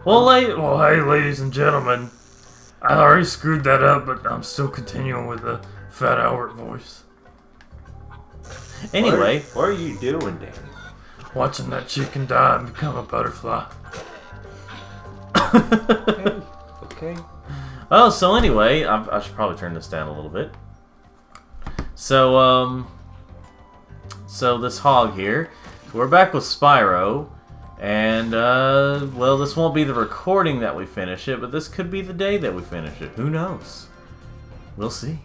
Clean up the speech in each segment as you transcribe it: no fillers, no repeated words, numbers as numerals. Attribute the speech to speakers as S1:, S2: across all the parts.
S1: Well, hey, ladies and gentlemen. I already screwed that up, but I'm still continuing with the Fat Albert voice. Anyway.
S2: What are you doing, Danny?
S1: Watching that chicken die and become a butterfly.
S2: Okay.
S1: Oh, so anyway, I should probably turn this down a little bit. So, so this hog here, we're back with Spyro, and, well, this won't be the recording that we finish it, but this could be the day that we finish it. Who knows? We'll see.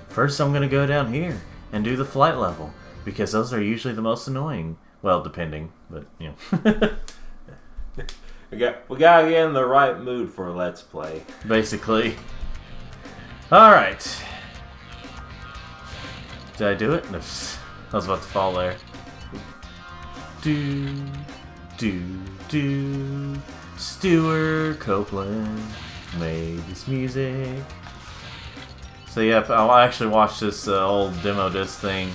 S1: First, I'm gonna go down here and do the flight level, because those are usually the most annoying. Well, depending, but, you know.
S2: We gotta get in the right mood for a Let's Play.
S1: Basically. Alright. Did I do it? No. I was about to fall there. Stuart Copeland made this music. So yeah, I actually watched this old demo disc thing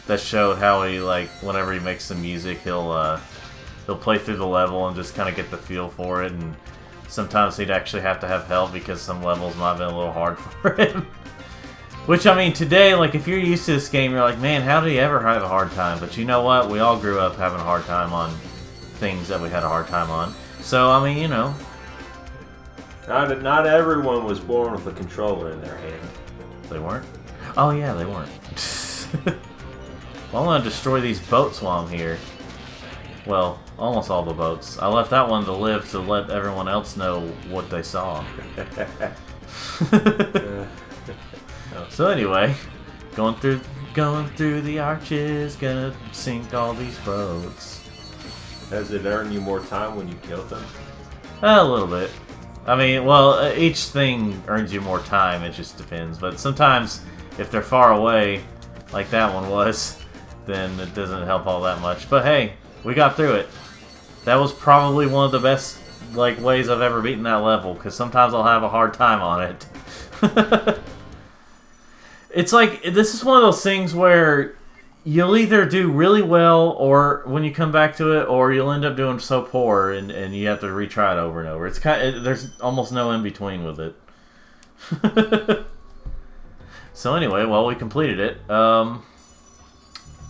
S1: that showed how he, like, whenever he makes some music, he'll play through the level and just kind of get the feel for it, and sometimes he'd actually have to have help because some levels might have been a little hard for him. Which, I mean, today, like, if you're used to this game, you're like, man, how did he ever have a hard time? But you know what? We all grew up having a hard time on things that we had a hard time on. So, I mean, you know.
S2: Not everyone was born with a controller in their hand.
S1: They weren't? Oh, yeah, they weren't. Well, I'm going to destroy these boats while I'm here. Well, almost all the boats. I left that one to live to let everyone else know what they saw. So anyway, going through the arches, gonna sink all these boats.
S2: Does it earn you more time when you kill them?
S1: A little bit. I mean, well, each thing earns you more time, it just depends. But sometimes, if they're far away, like that one was, then it doesn't help all that much. But hey, we got through it. That was probably one of the best, like, ways I've ever beaten that level, because sometimes I'll have a hard time on it. It's like, this is one of those things where you'll either do really well, or when you come back to it, or you'll end up doing so poor, and you have to retry it over and over. It's there's almost no in between with it. So anyway, well, we completed it.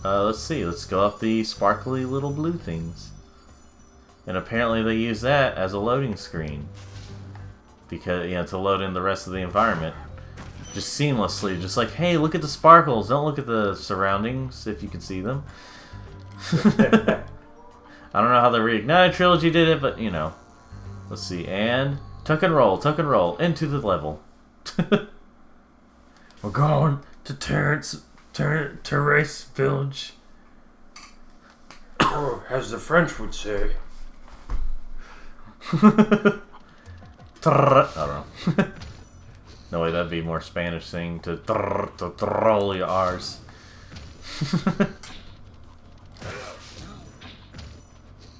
S1: Let's see. Let's go up the sparkly little blue things, and apparently they use that as a loading screen because, you know, to load in the rest of the environment. Just seamlessly, just like, hey, look at the sparkles, don't look at the surroundings if you can see them. I don't know how the Reignited Trilogy did it, but, you know. Let's see, and tuck and roll, into the level. We're going to Terrace Village.
S3: Or, as the French would say.
S1: I don't know. No way, that'd be more Spanish thing to roll your R's.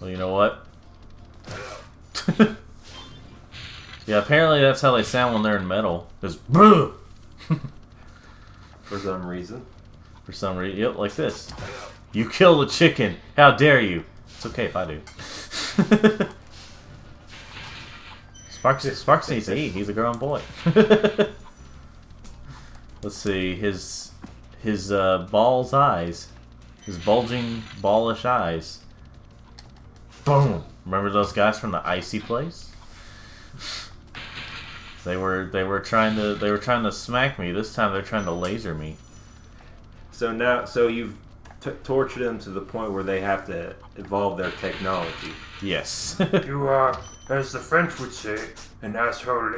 S1: Well, you know what? Yeah, apparently that's how they sound when they're in metal. Just for
S2: some reason.
S1: For some reason, yep, like this. You kill the chicken. How dare you? It's okay if I do. Sparks needs to eat. He's a grown boy. Let's see. His ball's eyes. His bulging, ballish eyes. Boom! Remember those guys from the icy place? They were trying to smack me. This time they're trying to laser me.
S2: So you've tortured them to the point where they have to evolve their technology.
S1: Yes.
S3: You are, as the French would say, an asshole.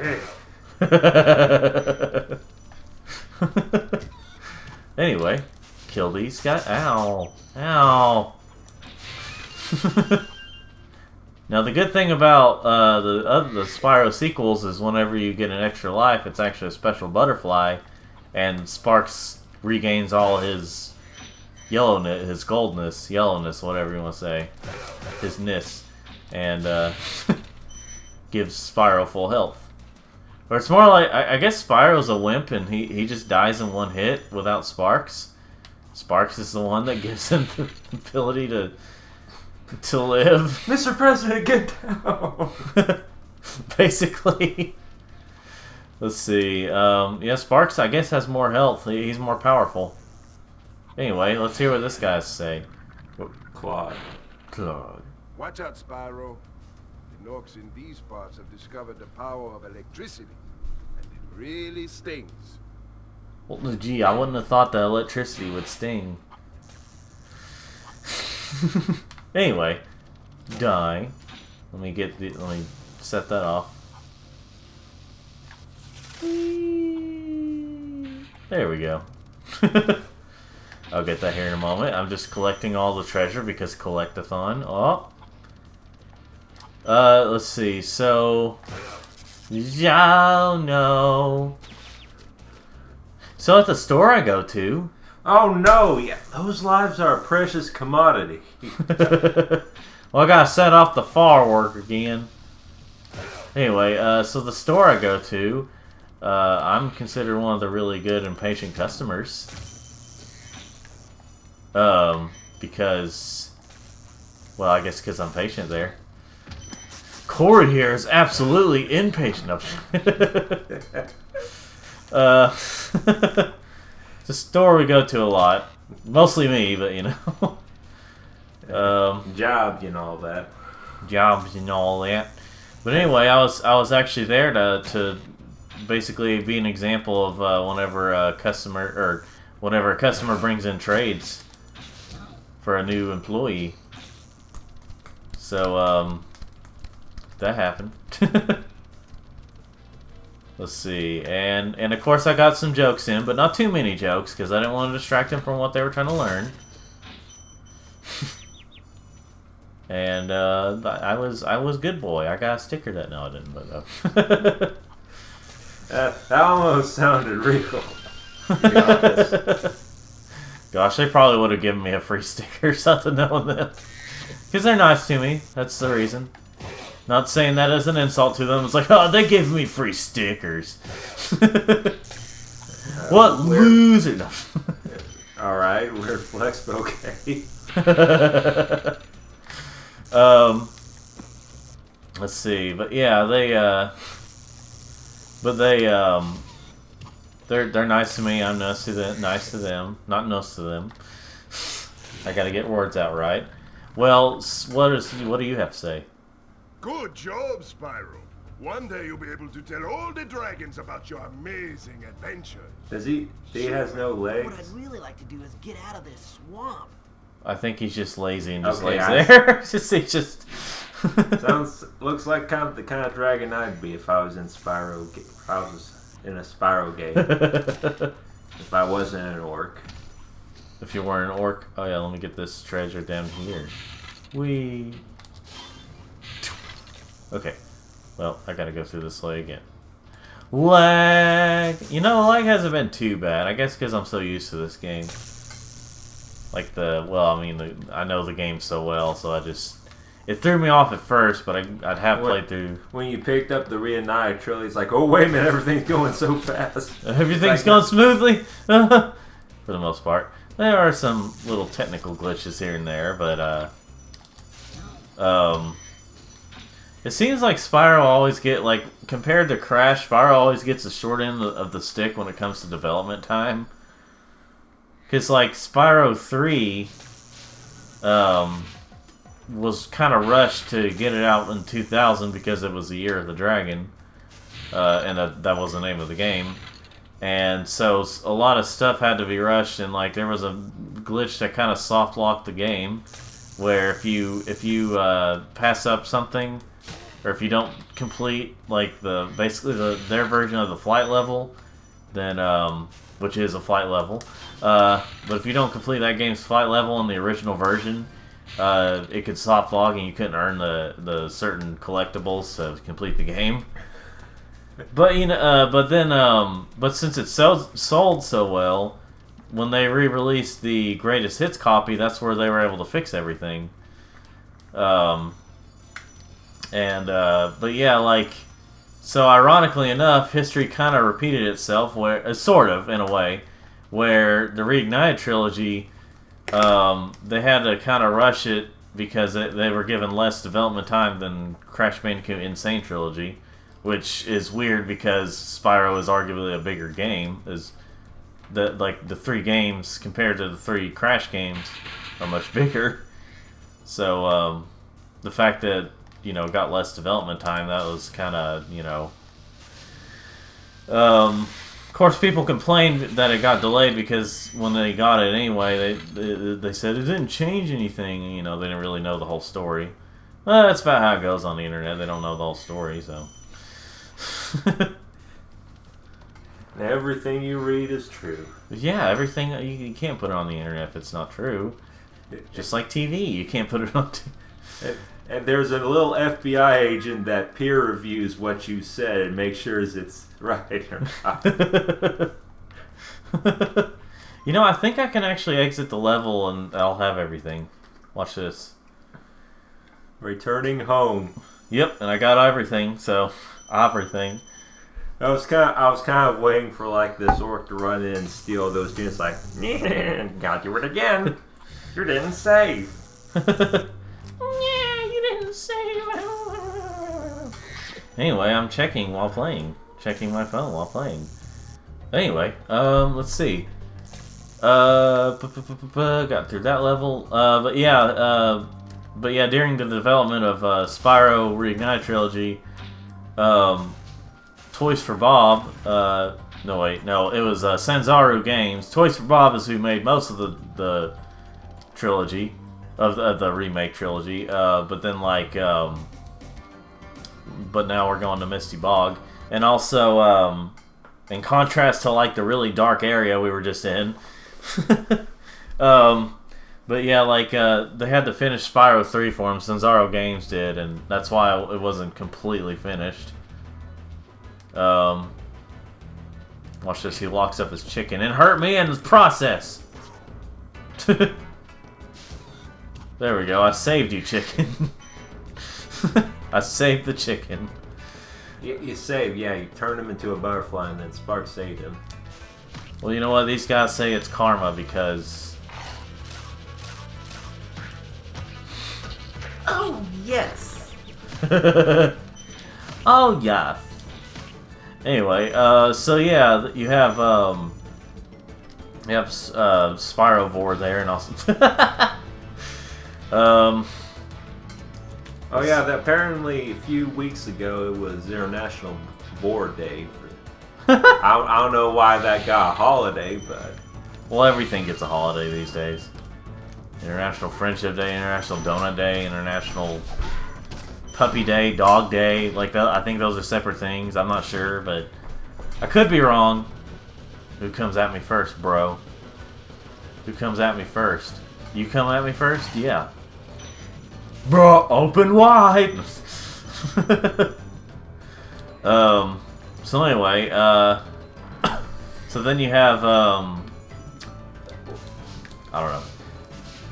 S1: Anyway, kill these guys. Ow. Ow. Now, the good thing about the Spyro sequels is whenever you get an extra life, it's actually a special butterfly, and Sparks regains all his yellowness, his goldness, yellowness, whatever you want to say, his ness, and gives Spyro full health. Or it's more like, I guess Spyro's a wimp and he just dies in one hit without Sparks. Sparks is the one that gives him the ability to live.
S3: Mr. President, get down!
S1: basically. Let's see. Yeah, Sparks, I guess, has more health. He's more powerful. Anyway, let's hear what this guy's say.
S2: Claude.
S1: Claude.
S4: Watch out, Spyro. The Norks in these parts have discovered the power of electricity, and it really stings.
S1: Well, gee, I wouldn't have thought the electricity would sting. Anyway, die. Let me set that off. There we go. I'll get that here in a moment. I'm just collecting all the treasure because collect-a-thon. Oh. Let's see. So, oh no. So at the store I go to.
S2: Oh no! Yeah, those lives are a precious commodity.
S1: Well, I gotta set off the firework again. Anyway, so the store I go to, I'm considered one of the really good and patient customers. Because, well, I guess because I'm patient there. Corey here is absolutely impatient. No. It's a store we go to a lot. Mostly me, but you know.
S2: Jobs and all that.
S1: Jobs and all that. But anyway, I was actually there to basically be an example of whenever a customer brings in trades for a new employee. So that happened. Let's see, and of course I got some jokes in, but not too many jokes because I didn't want to distract them from what they were trying to learn. And I was good boy. I got a sticker that no I didn't, but
S2: That almost sounded real. To be honest.
S1: Gosh, they probably would have given me a free sticker or something knowing them. Because they're nice to me. That's the reason. Not saying that as an insult to them. It's like, oh, they gave me free stickers. What loser? No.
S2: Alright, weird flex, but okay.
S1: Let's see, but yeah, they're nice to me. I'm nice to them. Not nice to them. I gotta get words out right. Well, what do you have to say?
S4: Good job, Spyro. One day you'll be able to tell all the dragons about your amazing adventures.
S2: Does he? He has no legs.
S5: What I'd really like to do is get out of this swamp.
S1: I think he's just lazy and just
S2: Okay,
S1: lays there. He just.
S2: Looks like the kind of dragon I'd be if I was in Spyro. If I was in a Spyro game. If I wasn't an orc.
S1: If you were an orc, oh yeah, let me get this treasure down here. Whee. Okay, well, I gotta go through this way again. Lag! You know, lag hasn't been too bad. I guess because I'm so used to this game. Like I know the game so well, so it threw me off at first, but I'd have played through.
S2: When you picked up the reunited trilogy, it's like, oh wait a minute, everything's going so fast.
S1: Everything's going smoothly, for the most part. There are some little technical glitches here and there, but it seems like Spyro always compared to Crash, Spyro always gets the short end of the stick when it comes to development time. Because, like, Spyro 3 was kind of rushed to get it out in 2000 because it was the year of the dragon. And that was the name of the game. And so a lot of stuff had to be rushed, and, like, there was a glitch that kind of soft-locked the game, where if you pass up something, or if you don't complete like basically their version of the flight level, then which is a flight level, but if you don't complete that game's flight level in the original version, it could soft log and you couldn't earn the certain collectibles to complete the game. But but since it sold so well, when they re-released the greatest hits copy, that's where they were able to fix everything. But yeah, like, so ironically enough, history kind of repeated itself, where sort of in a way, where the Reignited trilogy, they had to kind of rush it because they were given less development time than Crash Bandicoot Insane Trilogy, which is weird because Spyro is arguably a bigger game. The 3 games compared to the 3 Crash games are much bigger. So the fact that it got less development time, that was kind of of course, people complained that it got delayed because when they got it anyway, they said it didn't change anything. They didn't really know the whole story. Well, that's about how it goes on the internet. They don't know the whole story, so.
S2: Everything you read is true.
S1: Yeah, everything you can't put it on the internet if it's not true. Just like TV, you can't put it on.
S2: And there's a little FBI agent that peer reviews what you said and makes sure it's right or not.
S1: I think I can actually exit the level and I'll have everything. Watch this.
S2: Returning home.
S1: Yep, and I got everything, so everything.
S2: I was kind of waiting for like this orc to run in and steal those units. Like, gotta do it again. You didn't save.
S1: Anyway, I'm checking while playing. Checking my phone while playing. Anyway, let's see. Got through that level. But yeah, during the development of Spyro Reignited Trilogy, Toys for Bob, it was Sanzaru Games. Toys for Bob is who made most of the trilogy, of the remake trilogy, but then but now we're going to Misty Bog, and also in contrast to the really dark area we were just in. But yeah, they had to finish Spyro 3 for him. Sanzaru Games did, and that's why it wasn't completely finished. Watch this. He locks up his chicken and hurt me in the process. There we go. I saved you, chicken. I saved the chicken.
S2: You saved, yeah. You turned him into a butterfly, and then Spark saved him.
S1: Well, you know what? These guys say it's karma because.
S5: Oh, yes.
S1: Oh yeah. Anyway, so yeah, you have Spyro Vor there, and also.
S2: Oh yeah, apparently a few weeks ago it was International Board Day. I don't know why that got a holiday, but.
S1: Well, everything gets a holiday these days. International Friendship Day, International Donut Day, International Puppy Day, Dog Day. I think those are separate things. I'm not sure, but I could be wrong. Who comes at me first, bro? Who comes at me first? You come at me first? Yeah. Bro, open wide! So anyway, so then you have, I don't know.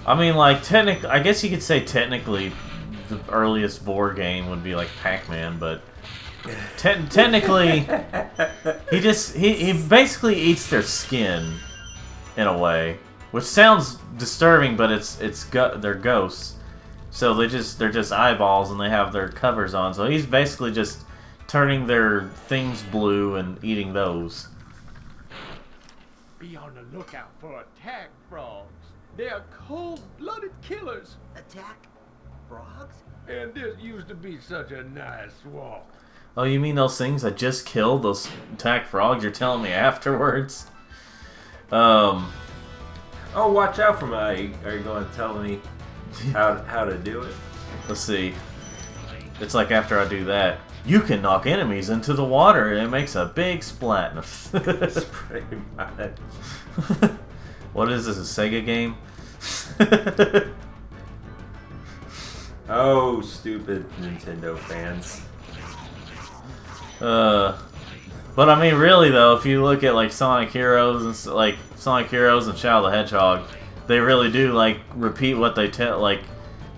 S1: I mean, I guess you could say technically the earliest Vor game would be Pac-Man, but technically he basically eats their skin in a way, which sounds disturbing, but they're ghosts, so they're just eyeballs and they have their covers on. So he's basically just turning their things blue and eating those.
S6: Be on the lookout for attack frogs. They are cold-blooded killers.
S5: Attack frogs?
S6: And this used to be such a nice swamp.
S1: Oh, you mean those things I just killed? Those attack frogs? You're telling me afterwards?
S2: Oh, watch out for me. Are you going to tell me how to do it?
S1: Let's see. It's like after I do that, you can knock enemies into the water and it makes a big splat.
S2: That's pretty much.
S1: What is this, a Sega game?
S2: Oh, stupid Nintendo fans.
S1: But I mean, really though, if you look at Sonic Heroes and Sonic Heroes and Shadow the Hedgehog, they really do repeat what they tell,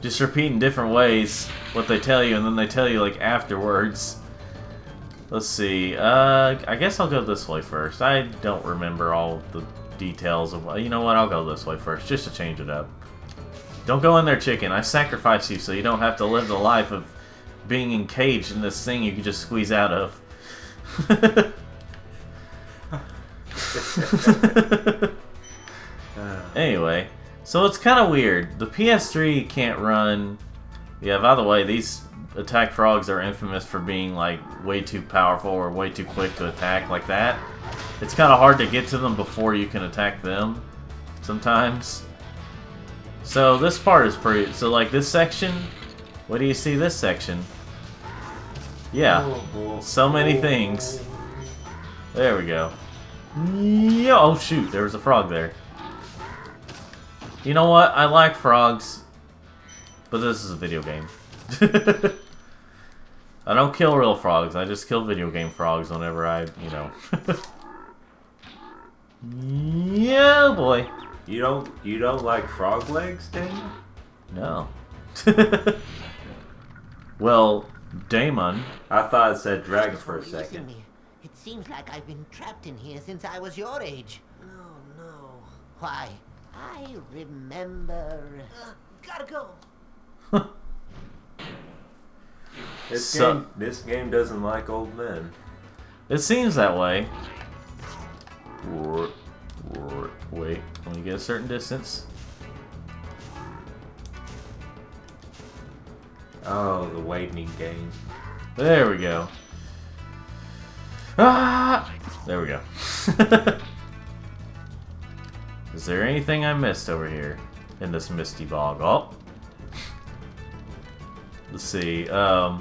S1: just repeat in different ways what they tell you, and then they tell you afterwards. Let's see. I guess I'll go this way first. I don't remember all the details of. You know what? I'll go this way first, just to change it up. Don't go in there, chicken. I sacrificed you so you don't have to live the life of being encaged in this thing you can just squeeze out of. Anyway, so it's kind of weird. The PS3 can't run... Yeah, by the way, these attack frogs are infamous for being like way too powerful or way too quick to attack like that. It's kind of hard to get to them before you can attack them sometimes. So this part is pretty... So like this section, what do you see this section? Yeah, so many things. There we go. Yeah, oh shoot, there was a frog there. You know what? I like frogs, but this is a video game. I don't kill real frogs, I just kill video game frogs whenever I, you know. Yeah, boy.
S2: You don't like frog legs, Daniel?
S1: No. Well, Damon.
S2: I thought it said dragon for a
S5: Releasing
S2: second.
S5: me. It seems like I've been trapped in here since I was your age. No, no. Why? I remember. Gotta go.
S2: This game doesn't like old men.
S1: It seems that way. Wait, when you get a certain distance.
S2: Oh, the waiting game.
S1: There we go. Ah! There we go. Is there anything I missed over here in this misty bog? Oh. Let's see. I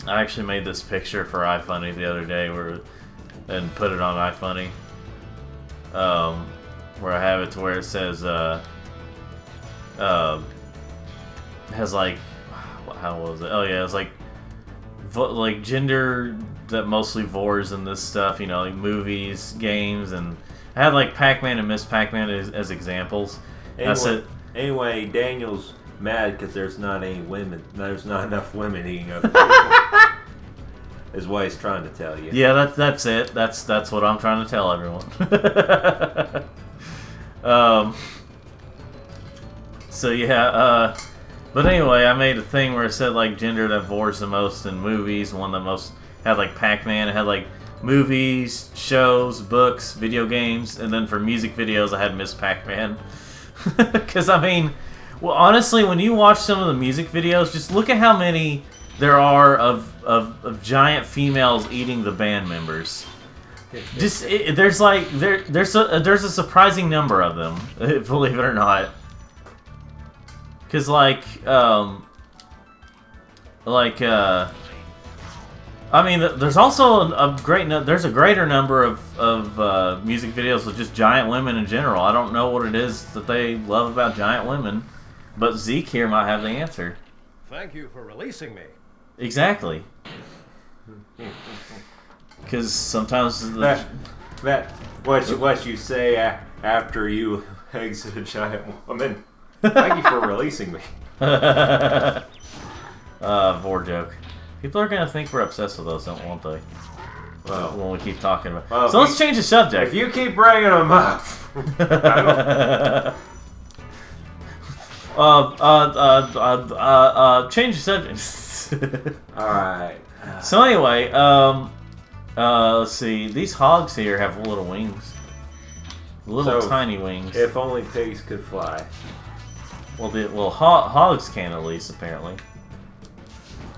S1: actually made this picture for iFunny the other day and put it on iFunny. Where I have it to where it says has like, how was it? Oh yeah, it's like gender that mostly vores in this stuff, you know, like movies, games, and I had like Pac-Man and Miss Pac-Man as examples.
S2: Anyway, Daniel's mad because there's not any women. There's not enough women eating other people. Is what he's trying to tell you.
S1: Yeah, that's it. That's what I'm trying to tell everyone. So yeah, but anyway, I made a thing where it said like gender that vores the most in movies. One that most had like Pac-Man. It had like movies, shows, books, video games, and then for music videos, I had Miss Pac-Man. Because I mean, well, honestly, when you watch some of the music videos, just look at how many there are of giant females eating the band members. Just there's a surprising number of them, believe it or not. Cause I mean, there's also there's a greater number of music videos with just giant women in general. I don't know what it is that they love about giant women, but Zeke here might have the answer.
S6: Thank you for releasing me.
S1: Exactly. Because sometimes
S2: what you say after you exit a giant woman. Thank you for releasing me.
S1: Vor joke. People are gonna think we're obsessed with those, won't they?
S2: Well,
S1: When we keep talking about.
S2: Well,
S1: So let's change the subject.
S2: if you keep bringing them up,
S1: Change the subject.
S2: all right.
S1: So anyway, let's see. These hogs here have little wings, little
S2: So,
S1: tiny wings.
S2: If only pigs could fly.
S1: Well, hogs can at least apparently.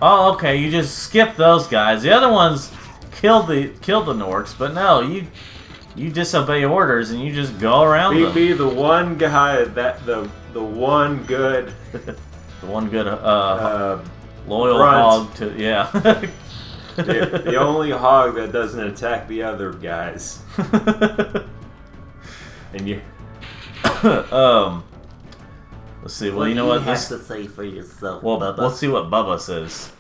S1: Oh, okay. You just skip those guys. The other ones killed the Norks, but no, you disobey orders and you just go around them.
S2: Be the one guy that the one good
S1: The one good loyal
S2: runt.
S1: hog to
S2: the only hog that doesn't attack the other guys. And you
S1: Let's see. Well, you know what?
S5: Have to say for yourself,
S1: Well,
S5: Bubba.
S1: let's see what Bubba says.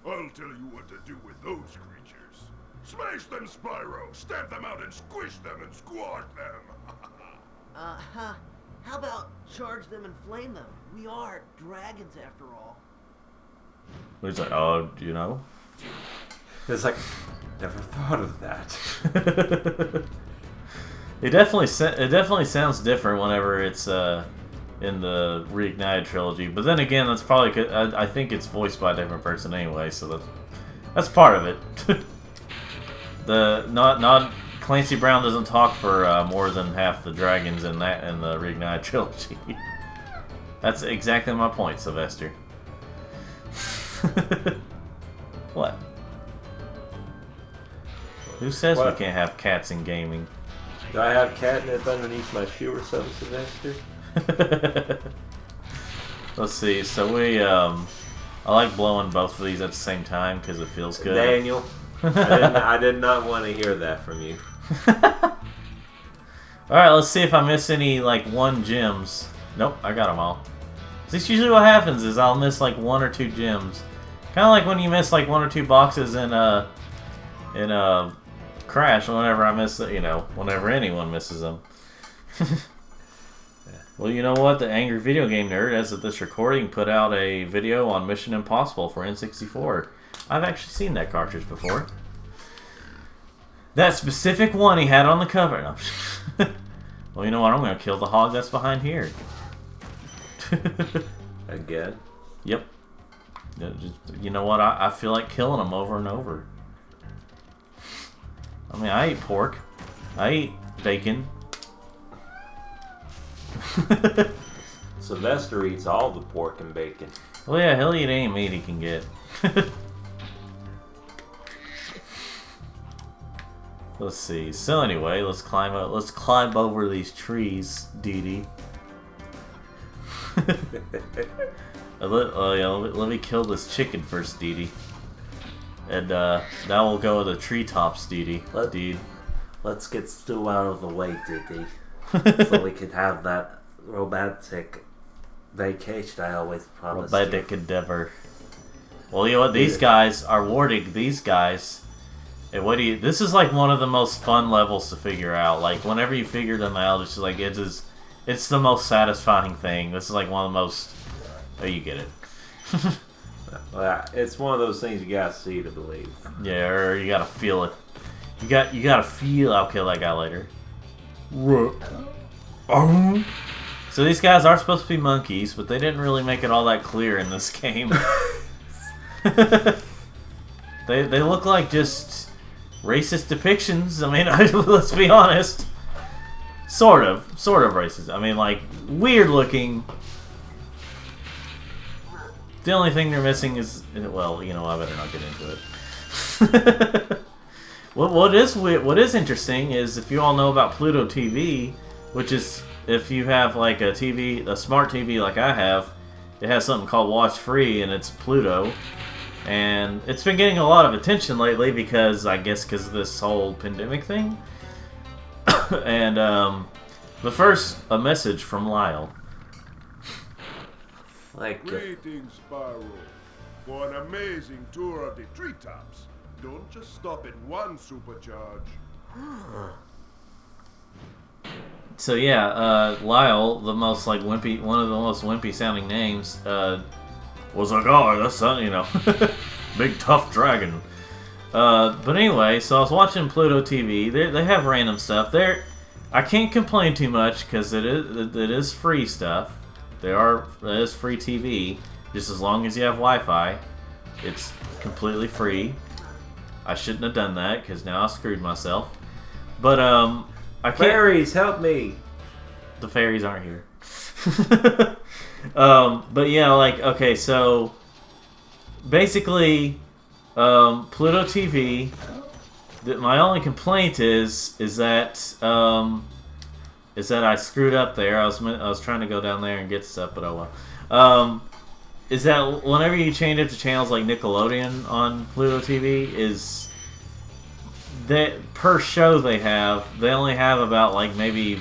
S4: I'll tell you what to do with those creatures. Smash them, Spyro! Stamp them out and squish them and squash them!
S5: How about charge them and flame them? We are dragons after all.
S1: He's like, oh, you know.
S2: it's like never thought of that.
S1: It definitely sounds different whenever it's in the Reignited trilogy. But then again, that's probably 'cause I think it's voiced by a different person anyway, so that's part of it. Not Clancy Brown doesn't talk for more than half the dragons in the Reignited trilogy. That's exactly my point, Sylvester. What? Who says
S2: What?
S1: we can't have cats in gaming?
S2: Do I have catnip underneath my shoe or something, Sylvester?
S1: Let's see. So I like blowing both of these at the same time because it feels good.
S2: Daniel, I did not want to hear that from you.
S1: Alright, let's see if I miss any, like, 1 gems. Nope, I got them all. That's usually what happens is I'll miss, like, 1 or 2 gems. Kind of like when you miss, like, 1 or 2 boxes in Crash, whenever I miss it, you know, whenever anyone misses them. Well, you know what? The Angry Video Game Nerd, as of this recording, put out a video on Mission Impossible for N64. I've actually seen that cartridge before. That specific one he had on the cover. No. Well, you know what? I'm going to kill the hog that's behind here.
S2: Again?
S1: Yep. You know what? I feel like killing them over and over. I mean, I eat pork. I eat bacon.
S2: Sylvester eats all the pork and bacon.
S1: Well, yeah, he'll eat any meat he can get. Let's see. So anyway, let's climb up. Let's climb over these trees, Dee Dee. Let me kill this chicken first, Dee Dee. And now we'll go with the treetops, Dee Dee.
S2: Let's get Stu out of the way, Didi. So we could have that romantic vacation I always promised.
S1: Romantic endeavor. Well, you know what? These guys are warding these guys. And what do you? This is like one of the most fun levels to figure out. Like whenever you figure them out, it's just like it's the most satisfying thing. This is like one of the most. Oh, you get it.
S2: Well, it's one of those things you gotta see to believe.
S1: Yeah, or you gotta feel it. You gotta feel. I'll kill that guy later. So these guys are supposed to be monkeys, but they didn't really make it all that clear in this game. They look like just racist depictions. I mean, let's be honest. Sort of racist. I mean, like weird looking. The only thing they're missing is, well, you know, I better not get into it. What is interesting is if you all know about Pluto TV, which is if you have like a smart TV like I have, it has something called Watch Free, and it's Pluto, and it's been getting a lot of attention lately because I guess because of this whole pandemic thing. And but first, a message from Lyle.
S2: Like
S4: Greetings, Spyro. For an amazing tour of the treetops. Don't just stop at one supercharge.
S1: So yeah, Lyle, the most like wimpy, one of the most wimpy sounding names, was like, oh, that's you know, big tough dragon. But anyway, so I was watching Pluto TV. They have random stuff. I can't complain too much because it is free stuff. It is free TV, just as long as you have Wi-Fi. It's completely free. I shouldn't have done that because now I screwed myself. But I can't.
S2: fairies, help me!
S1: The fairies aren't here. But yeah, like okay, so basically, Pluto TV. My only complaint is that I screwed up there. I was trying to go down there and get stuff, but oh well. Is that whenever you change it to channels like Nickelodeon on Pluto TV, is that per show they only have about like maybe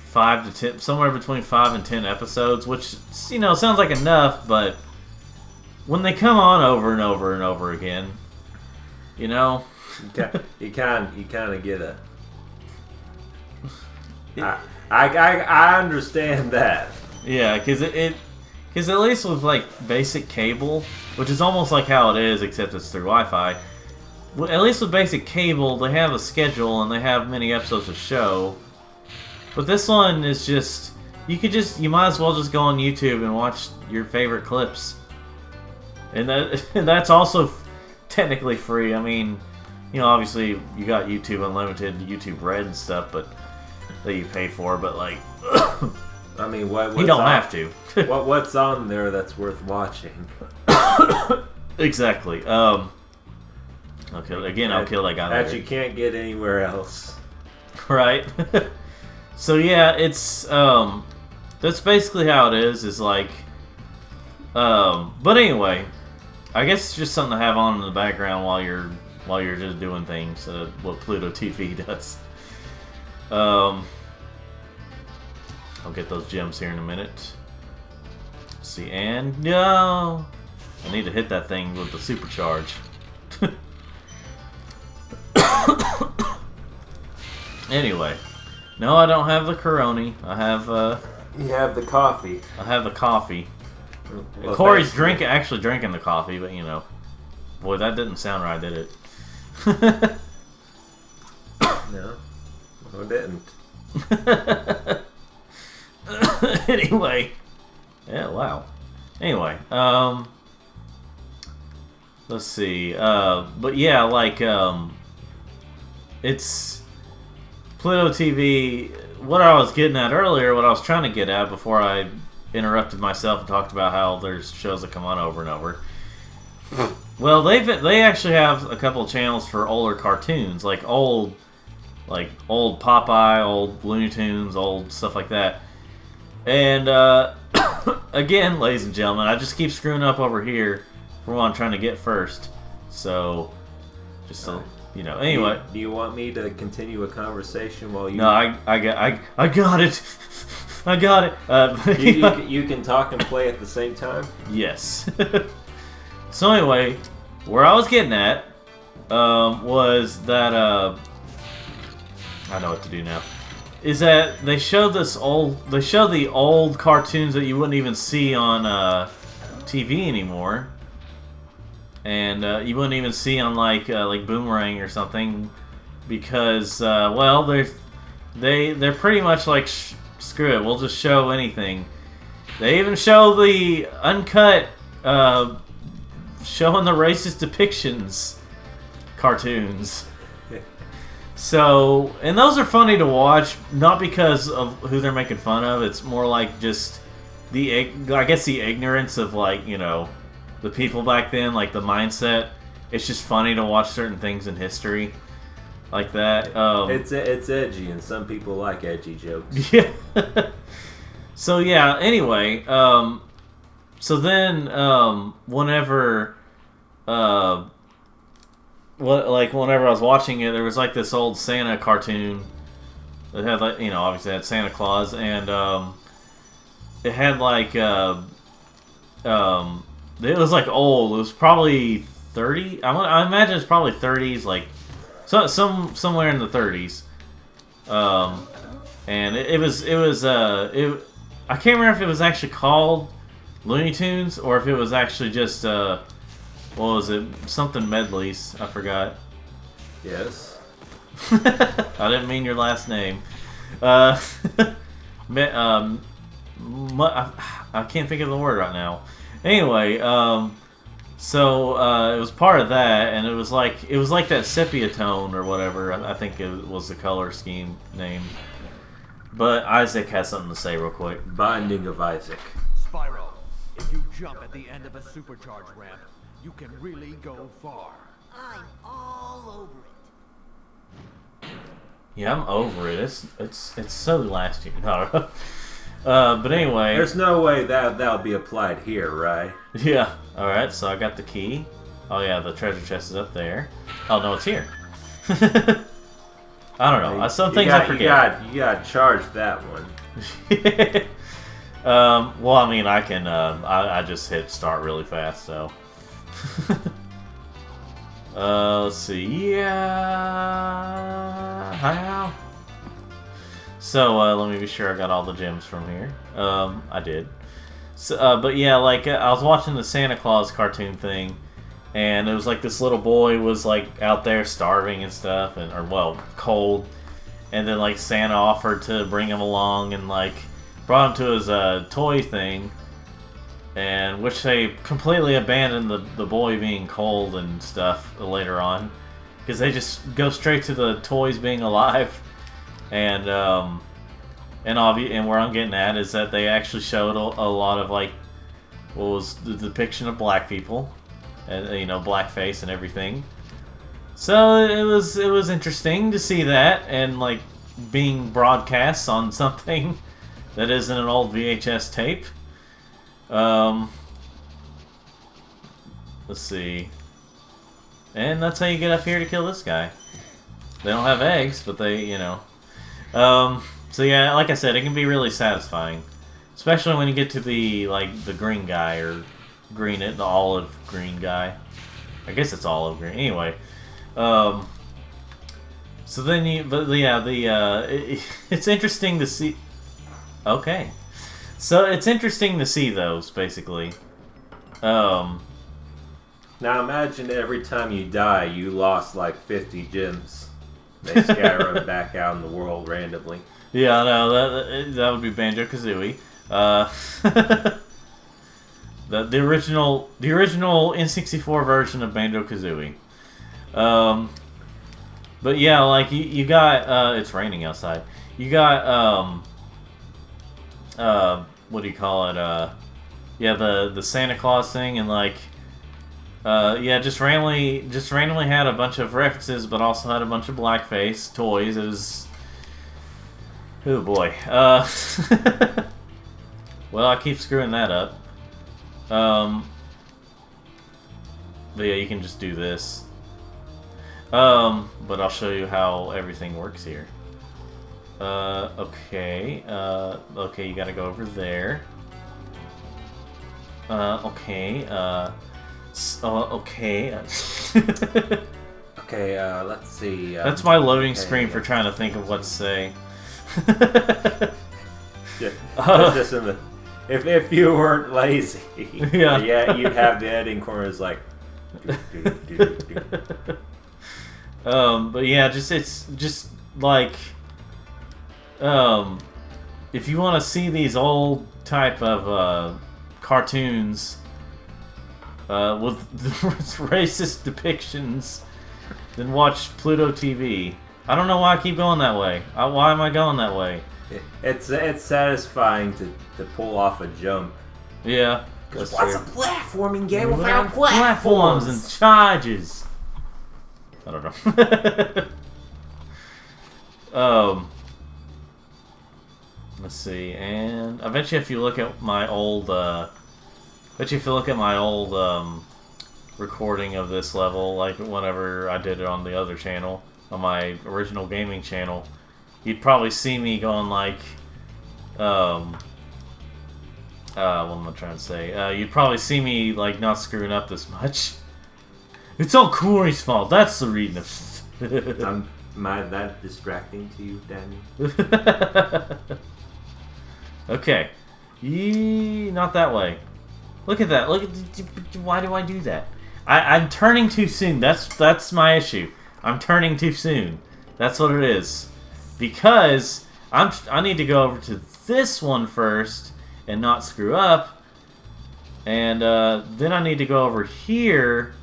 S1: 5 to 10, somewhere between 5 and 10 episodes, which you know sounds like enough, but when they come on over and over and over again, you know,
S2: you kind of get a. I understand that.
S1: Yeah, because because at least with like basic cable, which is almost like how it is, except it's through Wi-Fi. At least with basic cable, they have a schedule and they have many episodes to show. But this one is just you might as well just go on YouTube and watch your favorite clips. And that's also technically free. I mean, you know, obviously you got YouTube Unlimited, YouTube Red and stuff, but that you pay for. But like,
S2: I mean, what's
S1: you don't have to.
S2: what's on there that's worth watching?
S1: Exactly. Okay. Again, I'll kill that guy
S2: that
S1: later.
S2: you can't get anywhere else.
S1: Right. So yeah, it's that's basically how it is. Is like, but anyway, I guess it's just something to have on in the background while you're just doing things. What Pluto TV does. I'll get those gems here in a minute. Let's see, and no, I need to hit that thing with the supercharge. Anyway, no, I don't have the Coroni. I have
S2: You have the coffee.
S1: I have the coffee.
S2: Well,
S1: Corey's
S2: thanks.
S1: actually drinking the coffee, but you know, boy, that didn't sound right, did it?
S2: No, it didn't.
S1: Anyway, yeah, wow. Anyway, let's see. But yeah, like, it's Pluto TV. What I was getting at earlier, what I was trying to get at before I interrupted myself and talked about how there's shows that come on over and over. Well, they actually have a couple of channels for older cartoons, like old Popeye, old Looney Tunes, old stuff like that. And again, ladies and gentlemen, I just keep screwing up over here for what I'm trying to get first. So, just so you know. Anyway,
S2: Do you want me to continue a conversation while you?
S1: no, I got it. I got it.
S2: You can talk and play at the same time.
S1: Yes. So anyway, where I was getting at was that I know what to do now. Is that they show the old cartoons that you wouldn't even see on TV anymore, and you wouldn't even see on like Boomerang or something, because well, they're pretty much like screw it, we'll just show anything. They even show the uncut showing the racist depictions cartoons. So, and those are funny to watch, not because of who they're making fun of. It's more like just I guess the ignorance of, like, you know, the people back then, like the mindset. It's just funny to watch certain things in history like that.
S2: It's edgy, and some people like edgy jokes.
S1: Yeah. So yeah. Anyway, so then whenever whenever I was watching it, there was like this old Santa cartoon that had, like, you know, obviously it had Santa Claus, and it had like it was like old. It was probably 30. I imagine it's probably 30s, like somewhere in the 30s. And it was I can't remember if it was actually called Looney Tunes or if it was actually just what was it? Something Medleys. I forgot.
S2: Yes.
S1: I didn't mean your last name. I can't think of the word right now. Anyway, so it was part of that, and it was like that sepia tone or whatever. I think it was the color scheme name. But Isaac has something to say real quick.
S2: Binding of Isaac.
S6: Spyro, if you jump at the end of a supercharge ramp, you can really go far.
S5: I'm all over it.
S1: Yeah, I'm over it. It's so last year. No. But anyway.
S2: There's no way that'll be applied here, right?
S1: Yeah. All right. So I got the key. Oh yeah, the treasure chest is up there. Oh no, it's here. I don't know. Some things I forget.
S2: You got to charge that one.
S1: Well, I mean, I can. I just hit start really fast, so. Let's see. Yeah. How? So let me be sure I got all the gems from here. I did. So, but yeah, like I was watching the Santa Claus cartoon thing, and it was like this little boy was like out there starving and stuff, or cold, and then like Santa offered to bring him along and like brought him to his toy thing, and which they completely abandoned the boy being cold and stuff later on, because they just go straight to the toys being alive, and where I'm getting at is that they actually showed a lot of like what was the depiction of black people, and blackface and everything. So it was interesting to see that, and like being broadcast on something that isn't an old VHS tape. Let's see. And that's how you get up here to kill this guy. They don't have eggs, but they, so yeah, like I said, it can be really satisfying. Especially when you get to the green guy, or the olive green guy. I guess it's olive green. Anyway. So then it's interesting to see. Okay. So it's interesting to see those, basically. Now
S2: imagine every time you die, you lost like 50 gems. They scatter them back out in the world randomly.
S1: Yeah, no, that would be Banjo-Kazooie. The original N64 version of Banjo-Kazooie. But yeah, like you got it's raining outside. You got what do you call it? Yeah, the Santa Claus thing, and like yeah, just randomly had a bunch of references, but also had a bunch of blackface toys. It was, oh boy. Well, I keep screwing that up. But yeah, you can just do this. But I'll show you how everything works here. Okay. Okay, you gotta go over there. Okay. Okay.
S2: Okay, let's see.
S1: That's my loading screen for trying to think of what to say.
S2: Just in the, if you weren't lazy, yeah, you'd have the editing corners like.
S1: But yeah, it's just like, if you want to see these old type of cartoons with racist depictions, then watch Pluto TV. I don't know why I keep going that way. Why am I going that way?
S2: It's satisfying to pull off a jump.
S1: Yeah.
S2: What's a platforming game without
S1: platforms and charges? I don't know. Let's see, and I bet you if you look at my old, recording of this level, like whenever I did it on the other channel, on my original gaming channel, you'd probably see me going like, what am I trying to say? You'd probably see me like not screwing up this much. It's all Corey's fault. That's the reason.
S2: Am I that distracting to you, Daniel?
S1: Okay. Not that way. Look at that. Look at. Why do I do that? I'm turning too soon. That's my issue. I'm turning too soon. That's what it is. Because I need to go over to this one first and not screw up, and then I need to go over here.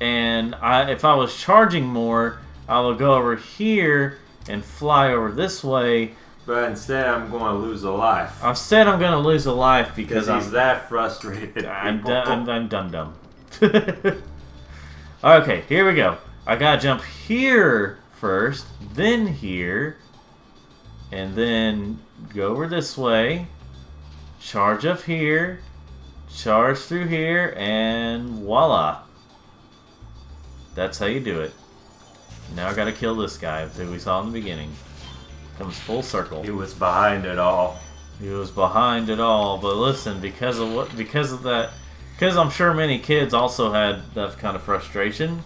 S1: And if I was charging more, I would go over here and fly over this way.
S2: But instead, I'm going to lose a life.
S1: Instead, I'm going to lose a life because
S2: he's that frustrated.
S1: I'm dumb. Okay, here we go. I gotta jump here first, then here, and then go over this way. Charge up here, charge through here, and voila. That's how you do it. Now I gotta kill this guy who we saw in the beginning. Comes full circle.
S2: He was behind it all.
S1: He was behind it all, but listen, because I'm sure many kids also had that kind of frustration.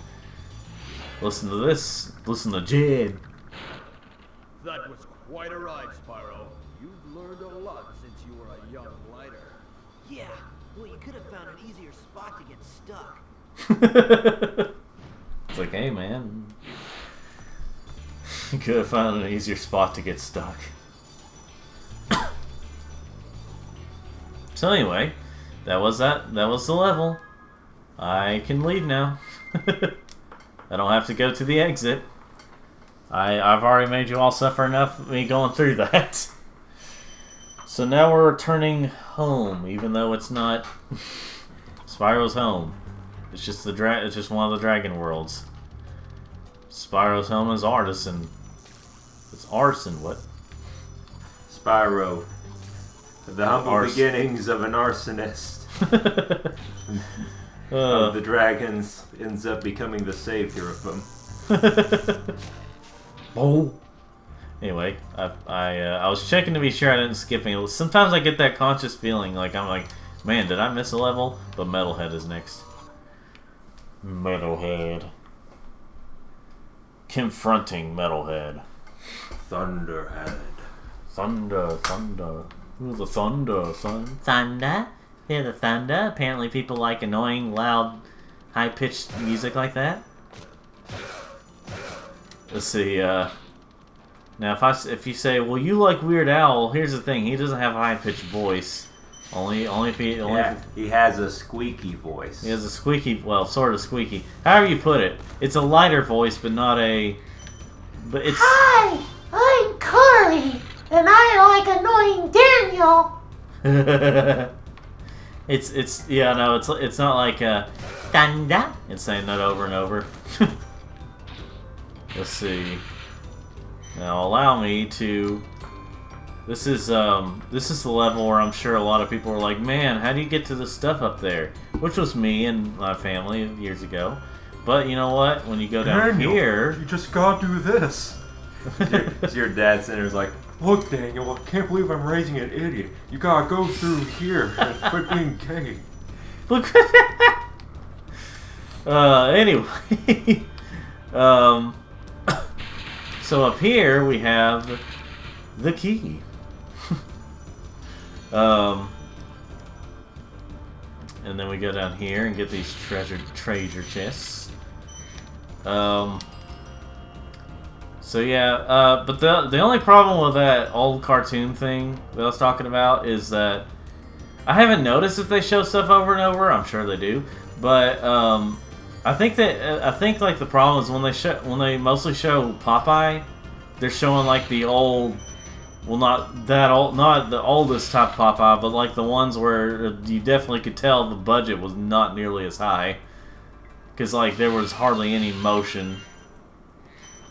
S1: Listen to this. Listen to Jed.
S6: That was quite a ride, Spyro. You've learned a lot since you were a young lighter.
S5: Yeah, well, you could have found an easier spot to get stuck.
S1: It's like, hey man, you could have found an easier spot to get stuck. So anyway, that was the level. I can leave now. I don't have to go to the exit. I've already made you all suffer enough of me going through that. So now we're returning home, even though it's not Spyro's home. It's just it's just one of the dragon worlds. Spyro's home is Artisan. It's Artisan, what?
S2: Spyro. The humble beginnings of an arsonist. Of the dragons ends up becoming the savior of them.
S1: Oh. Anyway, I was checking to be sure I didn't skip any. Sometimes I get that conscious feeling, like I'm like, man, did I miss a level? But Metalhead is next. Metalhead. Confronting Metalhead.
S2: Thunderhead.
S1: Thunder. Who's the thunder, son? Thunder? Hear the thunder? Apparently people like annoying, loud, high-pitched music like that. Let's see, now if you say, well, you like Weird Al, here's the thing, he doesn't have a high-pitched voice. Only if he
S2: has a squeaky voice.
S1: He has a squeaky, well, sort of squeaky. However you put it. It's a lighter voice, but not a... But it's...
S5: Hi! I'm Carly, and I like annoying Daniel!
S1: it's yeah, no, it's not like thunder. It's saying that over and over. Let's see. Now allow me to... This is the level where I'm sure a lot of people are like, man, how do you get to the stuff up there? Which was me and my family years ago. But you know what? When you go down here...
S3: You just gotta do this.
S2: Your dad sitting there's like,
S3: Look, Daniel, I can't believe I'm raising an idiot. You gotta go through here and quit being gay.
S1: Look. Anyway. So up here we have the key. And then we go down here and get these treasure chests. So yeah, but the only problem with that old cartoon thing that I was talking about is that I haven't noticed if they show stuff over and over. I'm sure they do, but I think like the problem is when they mostly show Popeye, they're showing like the old, well, not that old, not the oldest type Popeye, but like the ones where you definitely could tell the budget was not nearly as high, because like there was hardly any motion.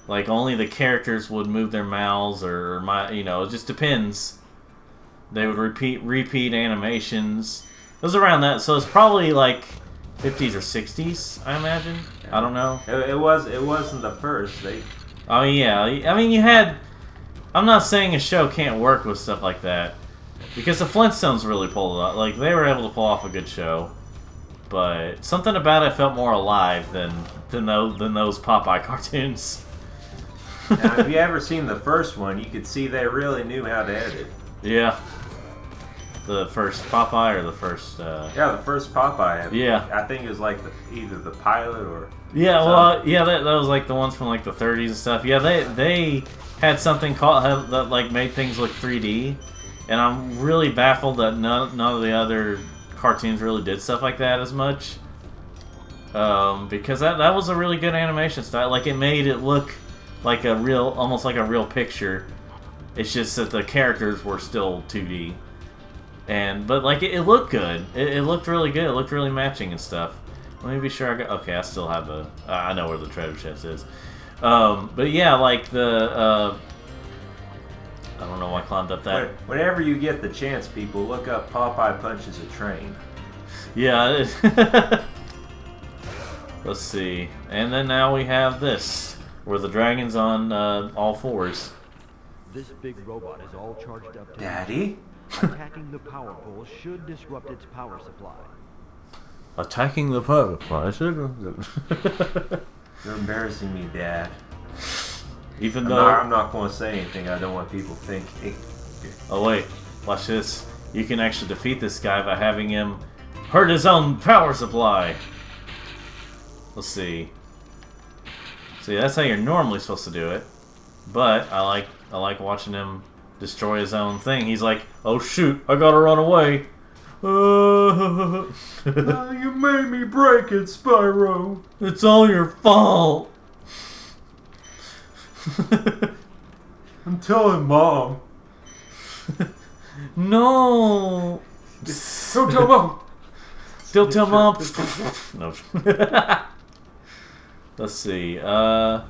S1: Like only the characters would move their mouths, or it just depends. They would repeat animations. It was around that, so it's probably like 50s or 60s, I imagine. I don't know.
S2: It wasn't the first.
S1: I mean, yeah. I mean, you had... I'm not saying a show can't work with stuff like that, because the Flintstones really pulled it off. Like, they were able to pull off a good show, but something about it felt more alive than those Popeye cartoons.
S2: Now, if you ever seen the first one, you could see they really knew how to edit.
S1: Yeah. The first Popeye or the first...
S2: Yeah, the first Popeye.
S1: Yeah.
S2: I think it was like either the pilot or...
S1: Yeah, well, yeah, that was like the ones from like the 30s and stuff. Yeah, they had something called that like made things look 3D, and I'm really baffled that none of the other cartoons really did stuff like that as much. Because that was a really good animation style. Like it made it look like almost like a real picture. It's just that the characters were still 2D, but like it looked good. It looked really good. It looked really matching and stuff. Let me be sure I got... Okay, I still have the... I know where the treasure chest is. But yeah, like the... I don't know why I climbed up that.
S2: Whenever you get the chance, people, look up Popeye Punches a Train.
S1: Yeah. Let's see. And then now we have this, where the dragon's on all fours.
S6: This big robot is all charged up to...
S2: Daddy?
S6: Attacking the power pole should disrupt its power supply.
S1: Attacking the power supply.
S2: You're embarrassing me, Dad.
S1: Even though...
S2: I'm not going to say anything. I don't want people thinking.
S1: Oh wait, watch this. You can actually defeat this guy by having him hurt his own power supply. Let's see. See, that's how you're normally supposed to do it. But I like watching him destroy his own thing. He's like, oh shoot, I gotta run away.
S3: You made me break it, Spyro.
S1: It's all your fault.
S3: I'm telling Mom.
S1: No.
S3: Don't tell Mom.
S1: Don't tell Mom. No. Let's see. And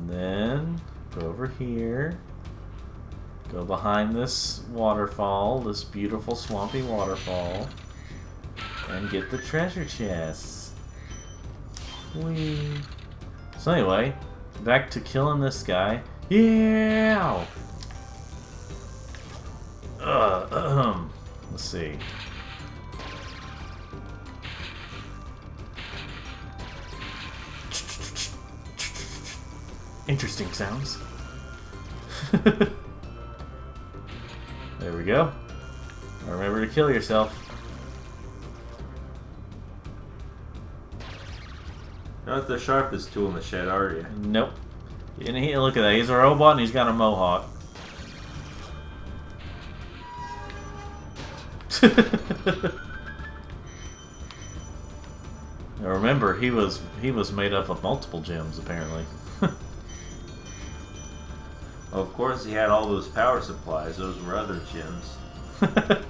S1: then go over here. Go behind this waterfall, this beautiful swampy waterfall, and get the treasure chests. Whee. So anyway, back to killing this guy. Yeah. Let's see. Interesting sounds. There we go. Remember to kill yourself.
S2: Not the sharpest tool in the shed, are you?
S1: Nope. And look at that. He's a robot and he's got a mohawk. Now remember, he was made up of multiple gems, apparently.
S2: Of course, he had all those power supplies. Those were other gems.
S1: Of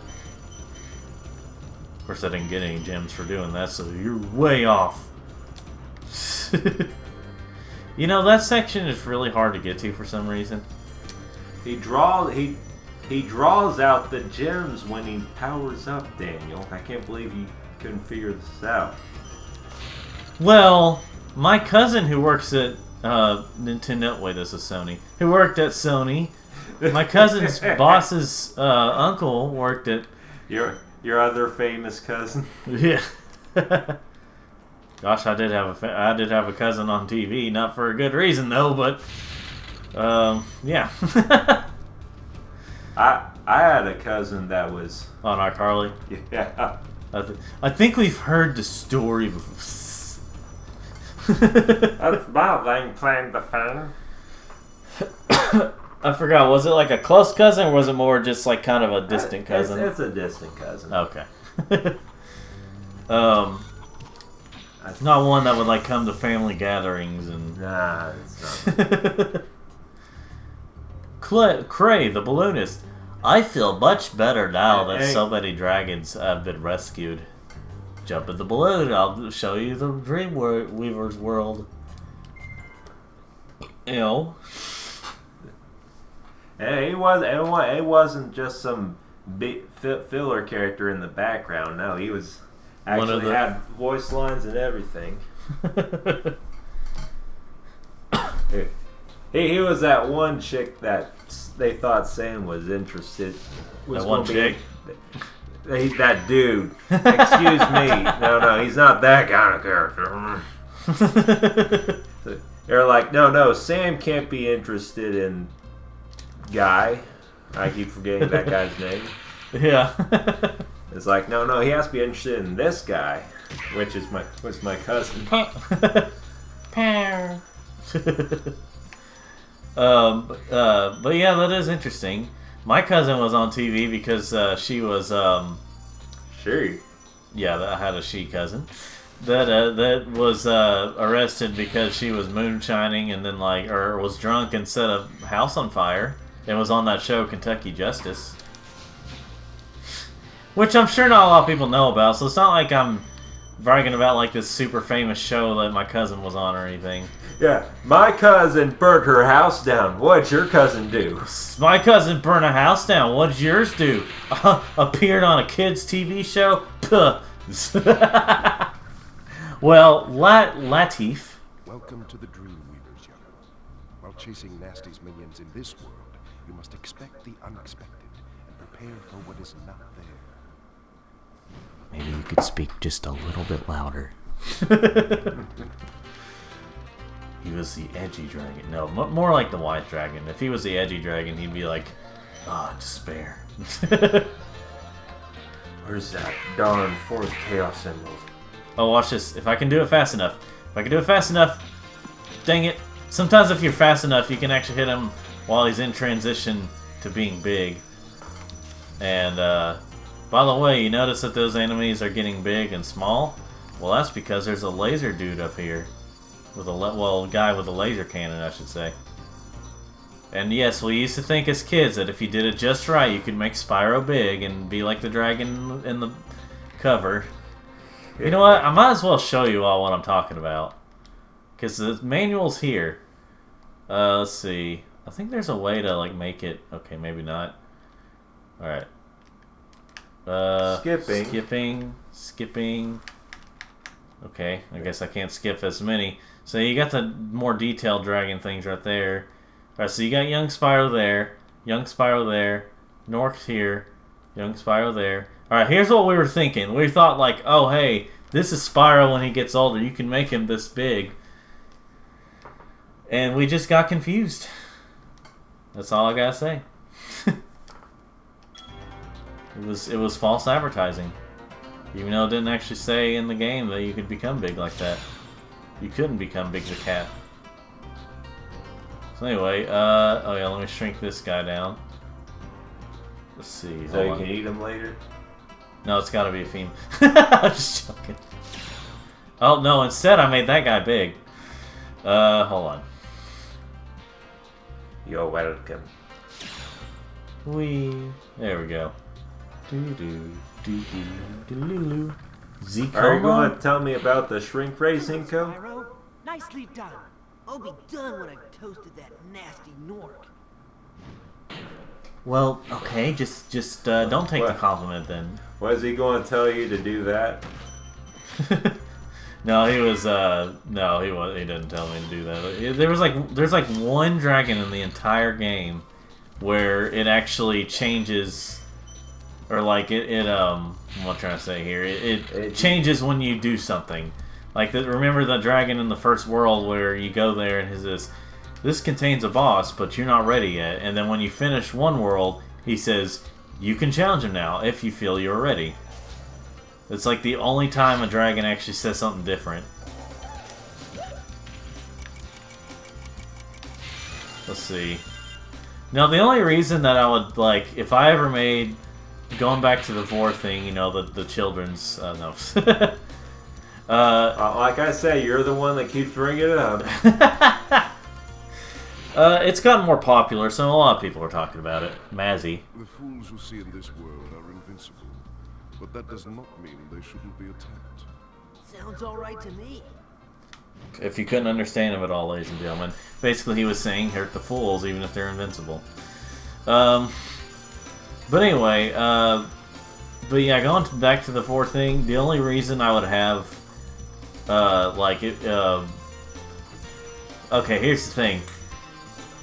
S1: course, I didn't get any gems for doing that, so you're way off. You know, that section is really hard to get to for some reason.
S2: He draws out the gems when he powers up, Daniel. I can't believe you couldn't figure this out.
S1: Well, my cousin who works at Nintendo. Wait, this is Sony. Who worked at Sony? My cousin's boss's uncle worked at
S2: Your other famous cousin.
S1: Yeah. Gosh, I did have a cousin on TV, not for a good reason though, but yeah.
S2: I had a cousin that was
S1: On iCarly.
S2: yeah.
S1: I think we've heard the story before.
S2: That's my thing, playing the fan.
S1: I forgot. Was it like a close cousin, or was it more just like kind of a distant cousin?
S2: It's a distant cousin.
S1: Okay. Not one that would like come to family gatherings and.
S2: Nah, it's not.
S1: Cray, the balloonist. I feel much better now that
S2: Hey.
S1: so many dragons have been rescued. Jump in the balloon. I'll show you the Dreamweaver's world. You know.
S2: Hey, it wasn't just some big filler character in the background. No, he was actually had voice lines and everything. He was that one chick that they thought Sam was interested.
S1: That one chick?
S2: That dude. Excuse me. No, he's not that kind of character. They're like, no, Sam can't be interested in Guy. I keep forgetting that guy's name.
S1: Yeah.
S2: It's like, no, he has to be interested in this guy, which is my cousin.
S1: But yeah, that is interesting. My cousin was on TV because she was
S2: Sure.
S1: yeah, I had a she cousin that was arrested because she was moonshining and then or was drunk and set a house on fire. It was on that show Kentucky Justice, which I'm sure not a lot of people know about. So it's not like I'm bragging about like this super famous show that my cousin was on or anything.
S2: Yeah, my cousin burnt her house down. What'd your cousin do?
S1: My cousin burned a house down. What'd yours do? Appeared on a kids' TV show? Puh. Well, Latif.
S4: Welcome to the Dreamweavers, young one. While chasing Nasty's minions in this world, you must expect the unexpected and prepare for what is not there.
S1: Maybe you could speak just a little bit louder. He was the edgy dragon. No, more like the white dragon. If he was the edgy dragon, he'd be like, despair.
S2: Where's that darn fourth chaos symbol?
S1: Oh, watch this. If I can do it fast enough. Dang it. Sometimes if you're fast enough, you can actually hit him while he's in transition to being big. And, By the way, you notice that those enemies are getting big and small? Well, that's because there's a laser dude up here. With a guy with a laser cannon, I should say. And yes, we used to think as kids that if you did it just right, you could make Spyro big and be like the dragon in the cover. You know what? I might as well show you all what I'm talking about. Because the manual's here. Let's see. I think there's a way to like make it... Okay, maybe not. Alright. Skipping. Okay, I guess I can't skip as many. So you got the more detailed dragon things right there. Alright, so you got young Spyro there. Young Spyro there. Nork's here. Young Spyro there. Alright, here's what we were thinking. We thought like, oh hey, this is Spyro when he gets older. You can make him this big. And we just got confused. That's all I gotta say. It was false advertising. Even though it didn't actually say in the game that you could become big like that. You couldn't become big as a cat. So anyway, oh yeah, let me shrink this guy down. Let's see.
S2: So you can eat him later?
S1: No, it's gotta be a female. I'm just joking. Oh no, instead I made that guy big. Hold on.
S2: You're welcome.
S1: Wee. There we go. Zico.
S2: Are you going to tell me about the shrink ray, Cinco?
S5: Spyro, nicely done. I'll be done when I've toasted that nasty Nork.
S1: Well, okay, just don't take the compliment then.
S2: Was he going to tell you to do that?
S1: No, he was no, he didn't tell me to do that. There's like one dragon in the entire game where it actually changes, or like what am I trying to say here? It changes when you do something. Like remember the dragon in the first world where you go there and this contains a boss, but you're not ready yet. And then when you finish one world, he says you can challenge him now if you feel you're ready. It's like the only time a dragon actually says something different. Let's see. Now the only reason that I would like, if I ever made, going back to the vor thing, you know, the children's, no.
S2: Like I say, you're the one that keeps bringing it up.
S1: It's gotten more popular, so a lot of people are talking about it. Mazzy.
S4: The fools you see in this world are invincible, but that does not mean they shouldn't be attacked.
S5: Sounds alright to me.
S1: If you couldn't understand him at all, ladies and gentlemen, basically he was saying hurt the fools even if they're invincible. But anyway, but yeah, going back to the vor thing, the only reason I would have, okay, here's the thing.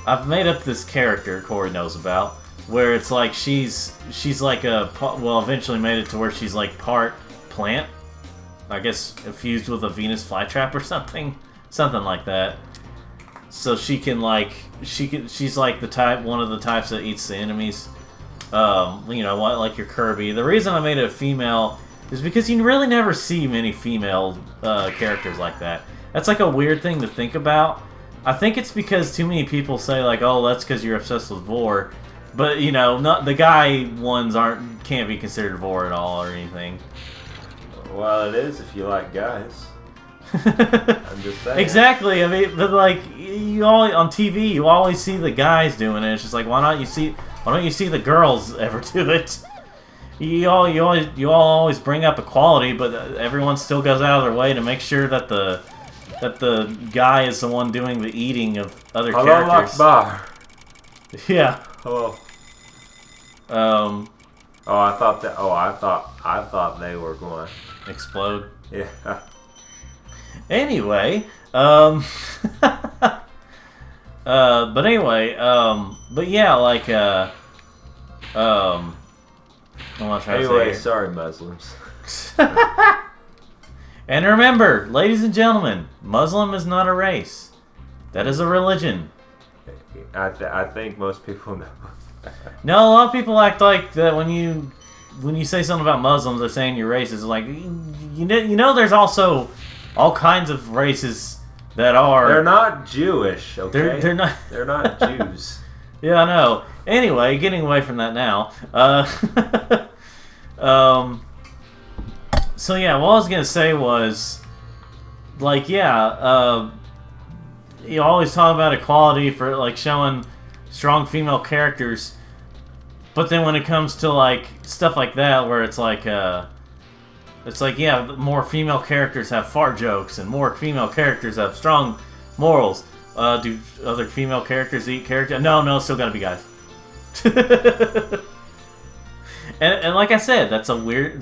S1: I've made up this character Corey knows about, where it's like she's like eventually made it to where she's like part plant, I guess fused with a Venus flytrap or something like that. So she can like she's like one of the types that eats the enemies. You know, like your Kirby. The reason I made it a female is because you really never see many female characters like that. That's like a weird thing to think about. I think it's because too many people say like, oh, that's because you're obsessed with vor. But, you know, not the guy ones can't be considered vor at all or anything.
S2: Well, it is if you like guys. I'm just saying.
S1: Exactly. I mean, but like on TV, you always see the guys doing it. It's just like, why don't you see the girls ever do it? You all always bring up equality, but everyone still goes out of their way to make sure that the guy is the one doing the eating of other characters.
S2: Hello, Akbar.
S1: Yeah.
S2: Hello. I thought they were going to
S1: explode.
S2: Yeah.
S1: Anyway, but anyway, but yeah, like, I'm not trying
S2: anyway,
S1: to say.
S2: Sorry, Muslims.
S1: And remember, ladies and gentlemen, Muslim is not a race. That is a religion.
S2: I think most people know.
S1: No, a lot of people act like that when you say something about Muslims, they're saying you're racist. It's like, you know, there's also all kinds of races that are.
S2: They're not Jewish, okay?
S1: They're not.
S2: They're not Jews.
S1: Yeah, I know. Anyway, getting away from that now. So yeah, what I was gonna say was, like, yeah, you always talk about equality for like showing strong female characters, but then when it comes to like stuff like that, where it's like yeah, more female characters have fart jokes and more female characters have strong morals. Do other female characters eat character? No, still gotta be guys. and like I said, that's a weird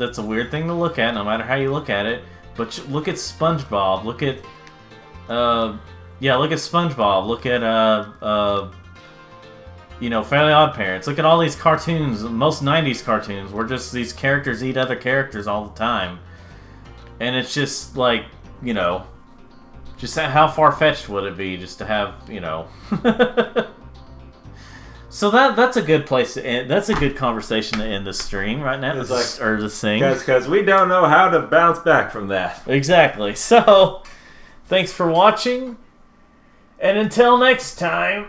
S1: thing to look at, no matter how you look at it. But look at SpongeBob. Look at look at SpongeBob. Look at Fairly Odd Parents. Look at all these cartoons. Most '90s cartoons where just these characters eat other characters all the time, and it's just like, just how far-fetched would it be just to have, So that's a good place to end. That's a good conversation to end this stream right now,
S2: It's like-
S1: or this thing.
S2: Because we don't know how to bounce back from that.
S1: Exactly. So, thanks for watching, and until next time,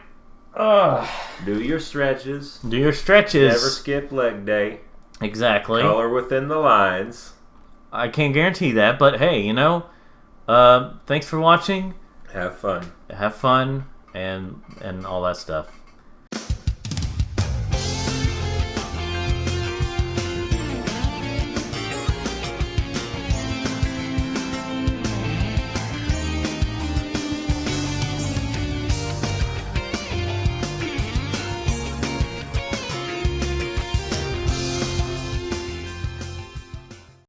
S2: Do your stretches.
S1: do your stretches.
S2: Never skip leg day.
S1: Exactly.
S2: Color within the lines.
S1: I can't guarantee that, but hey, thanks for watching.
S2: Have fun.
S1: Have fun and all that stuff.